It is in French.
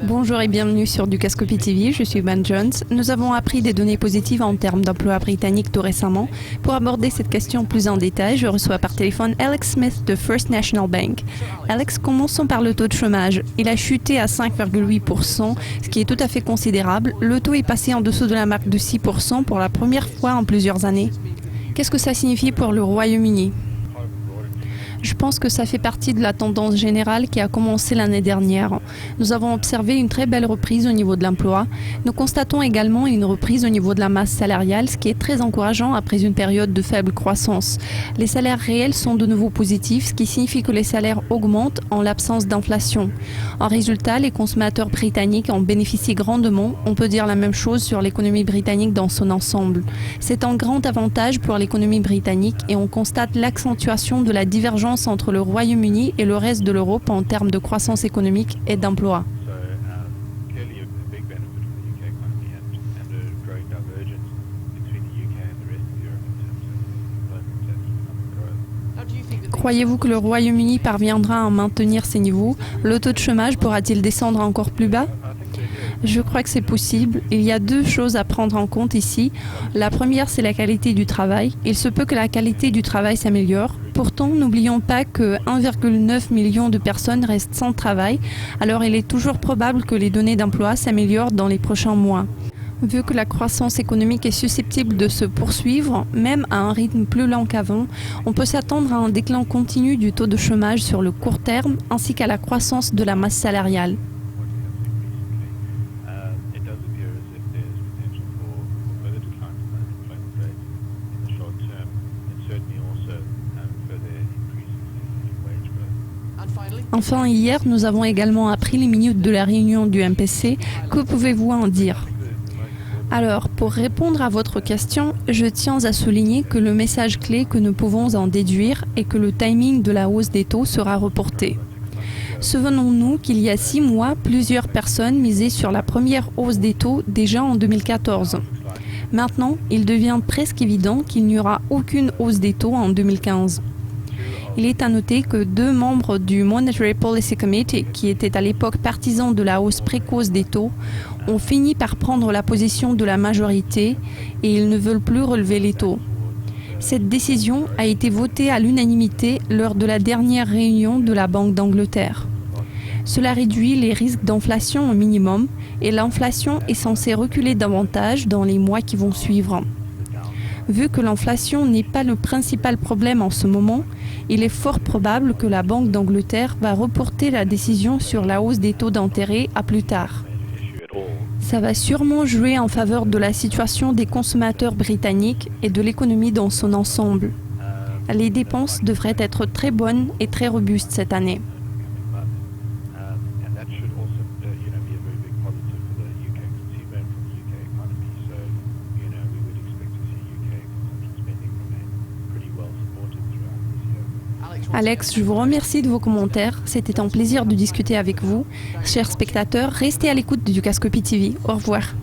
Bonjour et bienvenue sur Dukascopy TV, je suis Ben Jones. Nous avons appris des données positives en termes d'emploi britannique tout récemment. Pour aborder cette question plus en détail, je reçois par téléphone Alex Smith de First National Bank. Alex, commençons par le taux de chômage. Il a chuté à 5,8%, ce qui est tout à fait considérable. Le taux est passé en dessous de la marque de 6% pour la première fois en plusieurs années. Qu'est-ce que ça signifie pour le Royaume-Uni ? Je pense que ça fait partie de la tendance générale qui a commencé l'année dernière. Nous avons observé une très belle reprise au niveau de l'emploi. Nous constatons également une reprise au niveau de la masse salariale, ce qui est très encourageant après une période de faible croissance. Les salaires réels sont de nouveau positifs, ce qui signifie que les salaires augmentent en l'absence d'inflation. En résultat, les consommateurs britanniques en bénéficient grandement. On peut dire la même chose sur l'économie britannique dans son ensemble. C'est un grand avantage pour l'économie britannique et on constate l'accentuation de la divergence entre le Royaume-Uni et le reste de l'Europe en termes de croissance économique et d'emploi. Croyez-vous que le Royaume-Uni parviendra à maintenir ces niveaux? Le taux de chômage pourra-t-il descendre encore plus bas? Je crois que c'est possible. Il y a deux choses à prendre en compte ici. La première, c'est la qualité du travail. Il se peut que la qualité du travail s'améliore. Pourtant, n'oublions pas que 1,9 million de personnes restent sans travail. Alors, il est toujours probable que les données d'emploi s'améliorent dans les prochains mois. Vu que la croissance économique est susceptible de se poursuivre, même à un rythme plus lent qu'avant, on peut s'attendre à un déclin continu du taux de chômage sur le court terme, ainsi qu'à la croissance de la masse salariale. Enfin, hier, nous avons également appris les minutes de la réunion du MPC. Que pouvez-vous en dire ? Alors, pour répondre à votre question, je tiens à souligner que le message clé que nous pouvons en déduire est que le timing de la hausse des taux sera reporté. Souvenons-nous qu'il y a 6 mois, plusieurs personnes misaient sur la première hausse des taux déjà en 2014. Maintenant, il devient presque évident qu'il n'y aura aucune hausse des taux en 2015. Il est à noter que 2 membres du Monetary Policy Committee, qui étaient à l'époque partisans de la hausse précoce des taux, ont fini par prendre la position de la majorité et ils ne veulent plus relever les taux. Cette décision a été votée à l'unanimité lors de la dernière réunion de la Banque d'Angleterre. Cela réduit les risques d'inflation au minimum et l'inflation est censée reculer davantage dans les mois qui vont suivre. Vu que l'inflation n'est pas le principal problème en ce moment, il est fort probable que la Banque d'Angleterre va reporter la décision sur la hausse des taux d'intérêt à plus tard. Ça va sûrement jouer en faveur de la situation des consommateurs britanniques et de l'économie dans son ensemble. Les dépenses devraient être très bonnes et très robustes cette année. Alex, je vous remercie de vos commentaires. C'était un plaisir de discuter avec vous. Chers spectateurs, restez à l'écoute de Dukascopy TV. Au revoir.